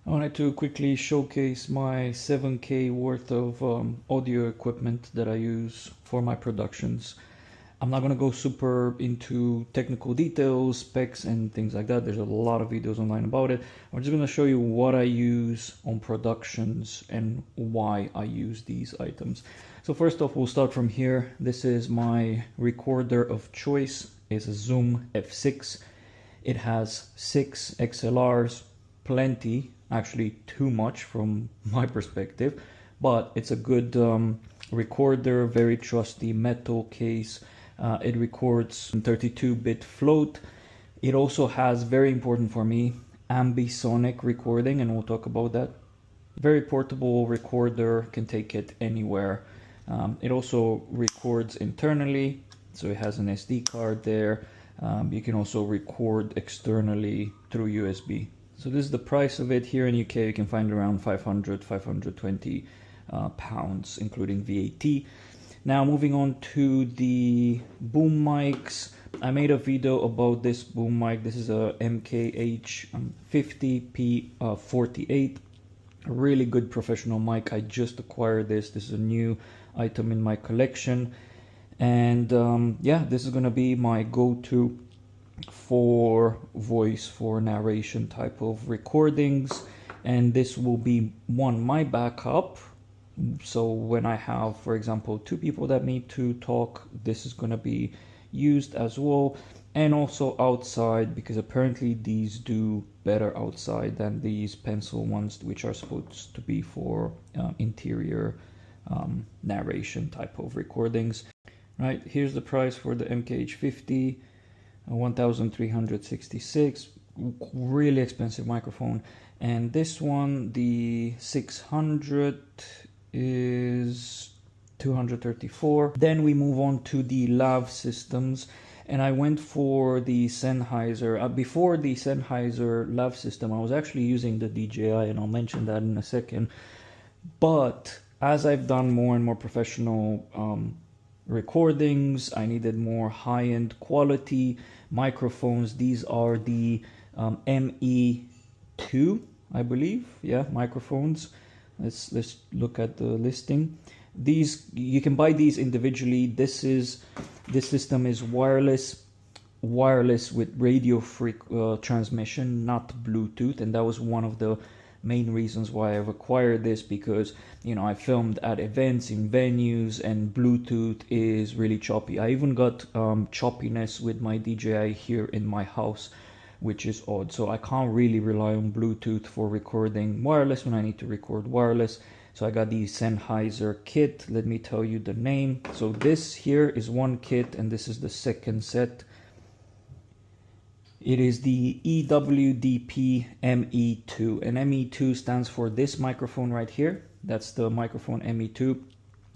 I wanted to quickly showcase my 7K worth of audio equipment that I use for my productions. I'm not going to go super into technical details, specs and things like that. There's a lot of videos online about it. I'm just going to show you what I use on productions and why I use these items. So first off, we'll start from here. This is my recorder of choice. It's a Zoom F6. It has 6 XLRs, plenty. Actually too much from my perspective, but it's a good recorder, very trusty metal case. It records 32-bit float. It also has, very important for me, Ambisonic recording, and we'll talk about that. Very portable recorder, can take it anywhere. It also records internally, so it has an SD card there. You can also record externally through USB. So this is the price of it. Here in UK you can find around 520 pounds, including VAT. Now moving on to the boom mics. I made a video about this boom mic. This is a MKH 50P48. A really good professional mic. I just acquired this. This is a new item in my collection. And yeah, this is going to be my go-to for voice, for narration type of recordings, and this will be my backup. So when I have, for example, 2 people that need to talk, this is going to be used as well. And also outside, because apparently these do better outside than these pencil ones, which are supposed to be for interior narration type of recordings. Right, here's the price for the MKH 50. 1366, really expensive microphone. And this one, the 600, is 234. Then we move on to the lav systems, and I went for the Sennheiser. Before the Sennheiser lav system, I was actually using the DJI, and I'll mention that in a second. But as I've done more and more professional recordings, I needed more high-end quality microphones. These are the ME2, I believe. Yeah, microphones. Let's look at the listing. These, you can buy these individually. This system is wireless with radio transmission, not Bluetooth, and that was one of the main reasons why I've acquired this, because you know I filmed at events in venues and Bluetooth is really choppy. I even got choppiness with my DJI here in my house, which is odd. So I can't really rely on Bluetooth for recording wireless when I need to record wireless. So I got the Sennheiser kit. Let me tell you the name. So this here is one kit, and this is the second set. It is the EW-DP ME2, and ME2 stands for this microphone right here. That's the microphone ME2.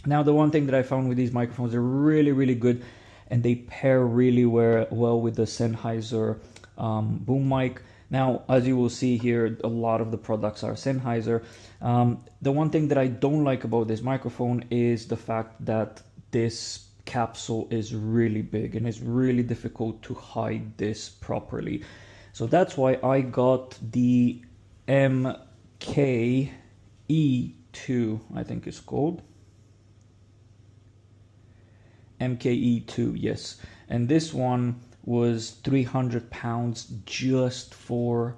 Now, the one thing that I found with these microphones, they're really good, and they pair really well with the Sennheiser boom mic. Now, as you will see here, a lot of the products are Sennheiser. The one thing that I don't like about this microphone is the fact that this capsule is really big and it's really difficult to hide this properly. So that's why I got the MKE2, I think it's called. MKE2, yes. And this one was 300 pounds just for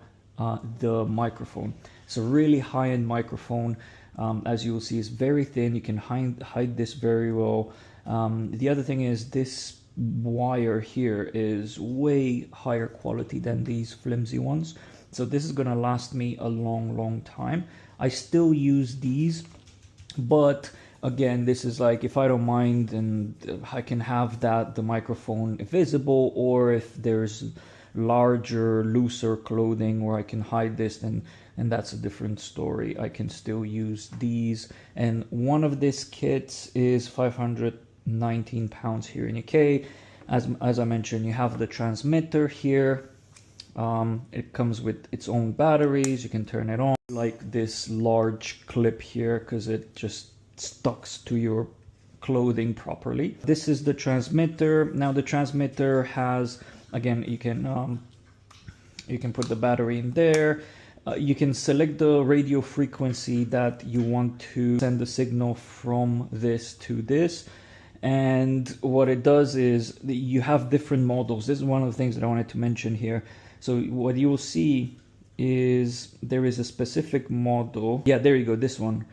the microphone. It's a really high-end microphone. As you will see, it's very thin. You can hide this very well. The other thing is this wire here is way higher quality than these flimsy ones. So this is going to last me a long time. I still use these, but again, this is like, if I don't mind and I can have the microphone visible, or if there's larger, looser clothing where I can hide this, and that's a different story. I can still use these. And one of these kits is 519 pounds here in UK. As I mentioned, you have the transmitter here. It comes with its own batteries. You can turn it on. Like this large clip here, because it just sticks to your clothing properly. This is the transmitter. Now the transmitter has, again, you can put the battery in there. You can select the radio frequency that you want to send the signal from this to this. And what it does is you have different models. This is one of the things that I wanted to mention here. So what you will see is there is a specific model. Yeah, there you go, this one.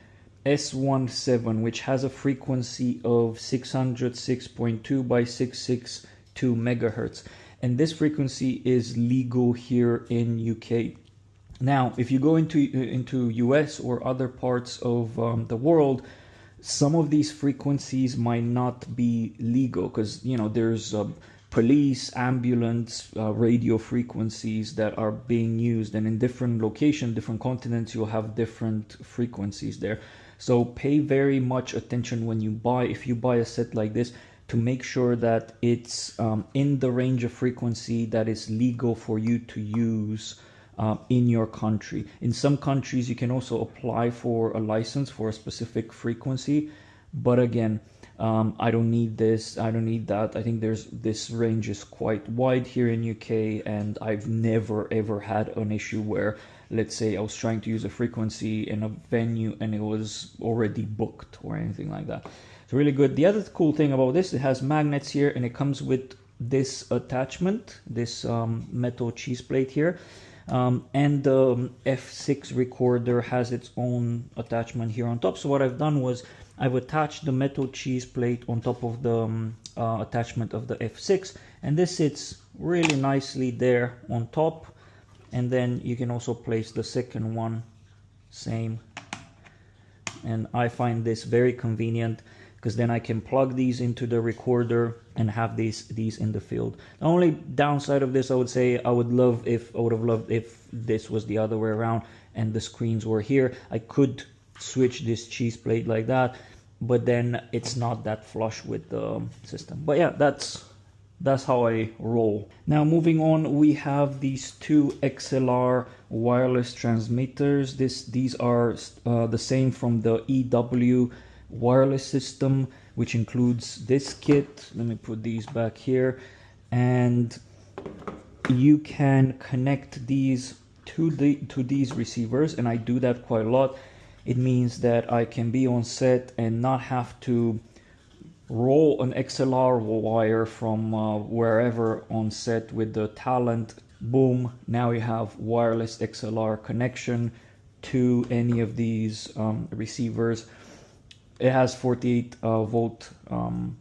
S17, which has a frequency of 606.2 by 662 megahertz. And this frequency is legal here in UK. Now, if you go into US or other parts of the world, some of these frequencies might not be legal because, you know, there's police, ambulance, radio frequencies that are being used, and in different locations, different continents, you'll have different frequencies there. So pay very much attention when you buy, if you buy a set like this, to make sure that it's in the range of frequency that is legal for you to use in your country. In some countries, you can also apply for a license for a specific frequency, but again, I don't need this, I don't need that. I think this range is quite wide here in UK, and I've never ever had an issue where, let's say, I was trying to use a frequency in a venue and it was already booked or anything like that. It's really good. The other cool thing about this, it has magnets here, and it comes with this attachment, this metal cheese plate here. And the F6 recorder has its own attachment here on top. So what I've done was I've attached the metal cheese plate on top of the attachment of the F6, and this sits really nicely there on top. And then you can also place the second one, same. And I find this very convenient because then I can plug these into the recorder and have these in the field. The only downside of this, I would say, I would have loved if this was the other way around and the screens were here. I could switch this cheese plate like that, but then it's not that flush with the system. But yeah, that's how I roll. Now moving on, we have these two XLR wireless transmitters. These are the same from the EW wireless system, which includes this kit. Let me put these back here, and you can connect these to these receivers, and I do that quite a lot. It means that I can be on set and not have to roll an XLR wire from wherever on set with the talent. Boom, now you have wireless XLR connection to any of these receivers. It has 48 volt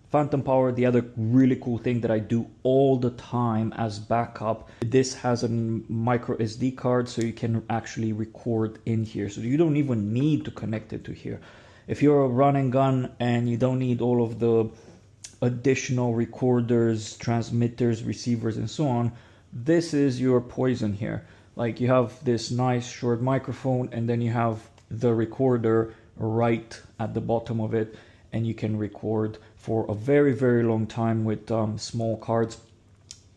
phantom power. The other really cool thing that I do all the time as backup, this has a micro SD card, so you can actually record in here. So you don't even need to connect it to here. If you're a run and gun and you don't need all of the additional recorders, transmitters, receivers, and so on, this is your poison here. Like, you have this nice short microphone, and then you have the recorder right at the bottom of it, and you can record for a very, very long time with small cards.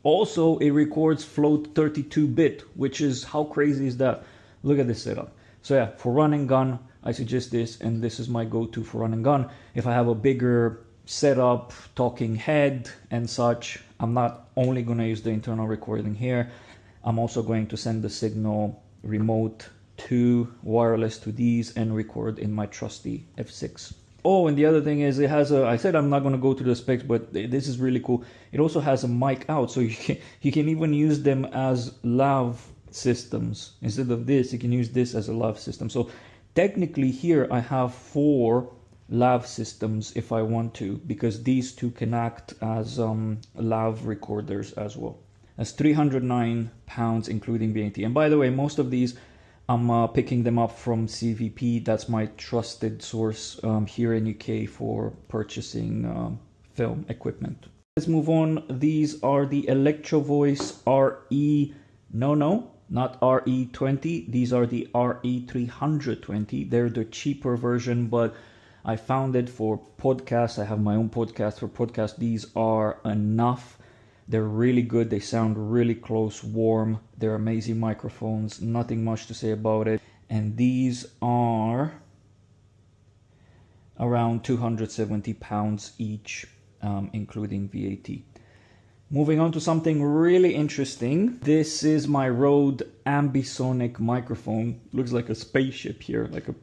Also, it records float 32-bit, which is, how crazy is that? Look at this setup. So yeah, for run and gun, I suggest this, and this is my go-to for run and gun. If I have a bigger setup, talking head and such, I'm not only going to use the internal recording here, I'm also going to send the signal remote to wireless to these and record in my trusty F6. Oh, and the other thing is, it has a, I said I'm not going to go to the specs, but this is really cool. It also has a mic out, so you can even use them as lav systems. Instead of this, you can use this as a lav system. So technically here I have 4 lav systems if I want to, because these two can act as lav recorders as well. That's £309 including VAT. And by the way, most of these I'm picking them up from CVP. That's my trusted source here in UK for purchasing film equipment. Let's move on. These are the Electro-Voice not RE20. These are the RE320. They're the cheaper version, but I found it for podcasts. I have my own podcast for podcasts. These are enough. They're really good. They sound really close, warm. They're amazing microphones. Nothing much to say about it. And these are around £270 each, including VAT. Moving on to something really interesting. This is my Rode Ambisonic microphone. Looks like a spaceship here, like a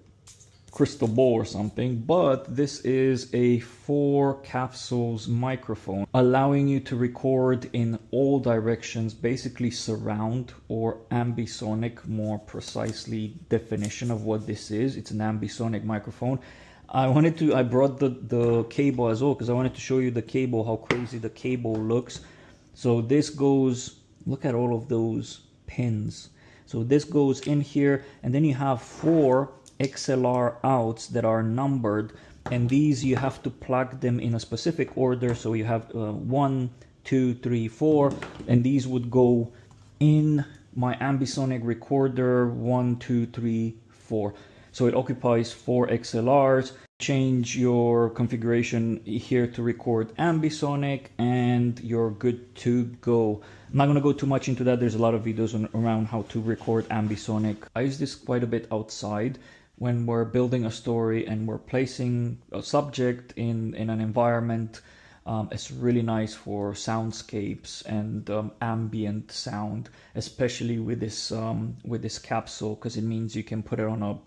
crystal ball or something, but this is a 4 capsules microphone, allowing you to record in all directions, basically surround or ambisonic, more precisely definition of what this is. It's an ambisonic microphone. I brought the cable as well because I wanted to show you the cable, how crazy the cable looks. So this goes, look at all of those pins. So this goes in here, and then you have 4 XLR outs that are numbered, and these you have to plug them in a specific order. So you have 1, 2, 3, 4, and these would go in my ambisonic recorder 1, 2, 3, 4. So it occupies 4 XLRs. Change your configuration here to record ambisonic and you're good to go. I'm not going to go too much into that. There's a lot of videos around how to record ambisonic. I use this quite a bit outside when we're building a story and we're placing a subject in an environment. It's really nice for soundscapes and ambient sound, especially with this capsule, because it means you can put it on a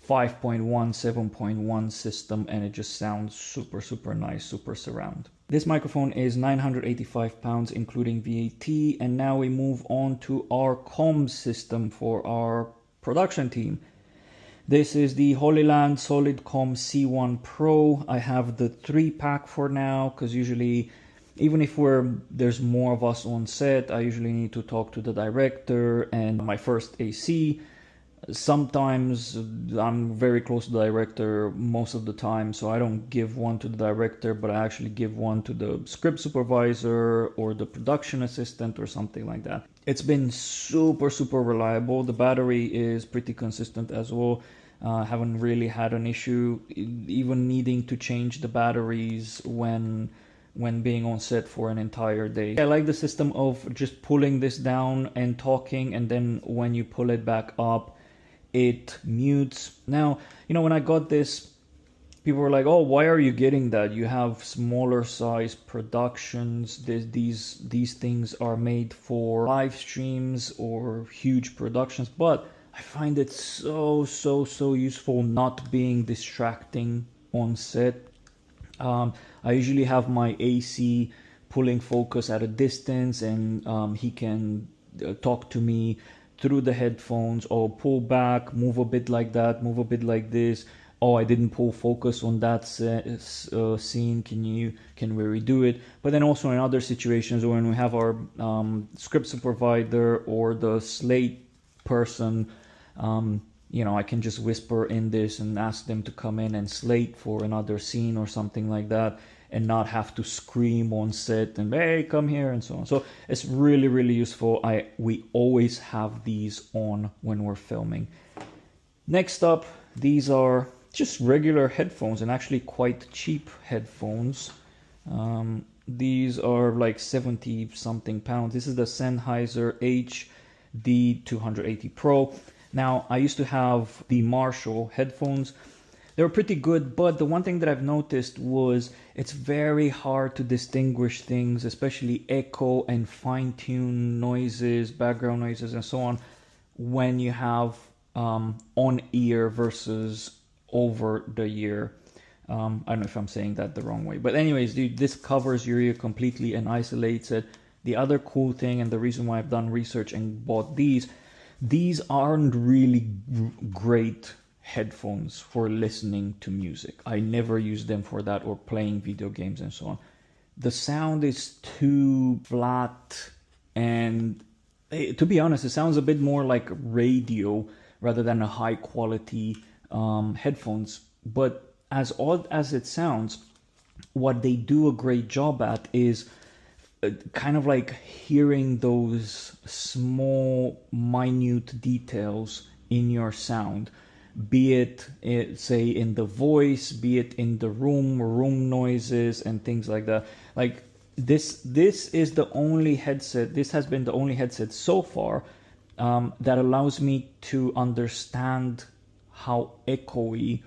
5.1, 7.1 system and it just sounds super nice, super surround. This microphone is 985 pounds including VAT, and now we move on to our comms system for our production team. This is the Hollyland Solidcom C1 Pro. I have the 3-pack for now because usually, even if there's more of us on set, I usually need to talk to the director and my first AC. Sometimes I'm very close to the director most of the time, so I don't give one to the director, but I actually give one to the script supervisor or the production assistant or something like that. It's been super reliable. The battery is pretty consistent as well. Haven't really had an issue even needing to change the batteries when being on set for an entire day. I like the system of just pulling this down and talking, and then when you pull it back up, it mutes. Now, you know, when I got this, people were like, oh, why are you getting that? You have smaller size productions. These things are made for live streams or huge productions. But I find it so useful not being distracting on set. I usually have my AC pulling focus at a distance, and he can talk to me through the headphones, or pull back, move a bit like that, move a bit like this. Oh, I didn't pull focus on that scene. Can we redo it? But then also in other situations when we have our script supervisor or the slate person, you know, I can just whisper in this and ask them to come in and slate for another scene or something like that, and not have to scream on set and, hey, come here, and so on. So it's really useful. We always have these on when we're filming. Next up, these are just regular headphones, and actually quite cheap headphones. These are like 70 something pounds. This is the Sennheiser HD-280 Pro. Now, I used to have the Marshall headphones. They were pretty good, but the one thing that I've noticed was it's very hard to distinguish things, especially echo and fine-tune noises, background noises, and so on, when you have on-ear versus over-the-ear. I don't know if I'm saying that the wrong way. But anyways, dude, this covers your ear completely and isolates it. The other cool thing, and the reason why I've done research and bought these aren't really great headphones for listening to music. I never use them for that, or playing video games and so on. The sound is too flat, and to be honest, it sounds a bit more like radio rather than a high quality headphones. But as odd as it sounds, what they do a great job at is kind of like hearing those small minute details in your sound, be it say in the voice, be it in the room noises and things like that. Like this is the only headset, this has been the only headset so far that allows me to understand how echoey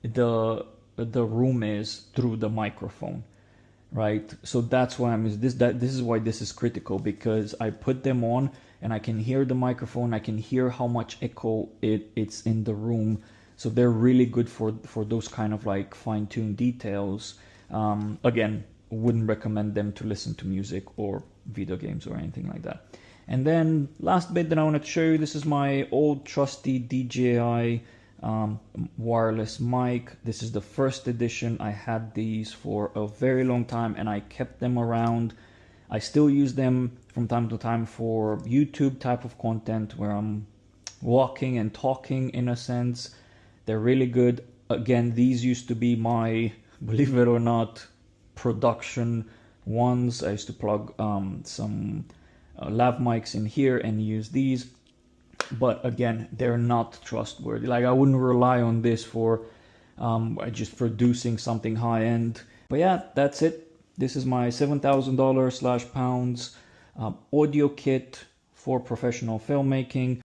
the room is through the microphone. right? So that's why this is why this is critical, because I put them on and I can hear the microphone, I can hear how much echo it's in the room. So they're really good for those kind of like fine-tuned details. Again, wouldn't recommend them to listen to music or video games or anything like that. And then last bit that I wanted to show you, this is my old trusty DJI wireless mic. This is the first edition. I had these for a very long time and I kept them around. I still use them from time to time for YouTube type of content where I'm walking and talking in a sense. They're really good. Again, these used to be my, believe it or not, production ones. I used to plug some lav mics in here and use these. But again, they're not trustworthy. Like, I wouldn't rely on this for just producing something high end. But yeah, that's it. This is my $7,000 / pounds audio kit for professional filmmaking.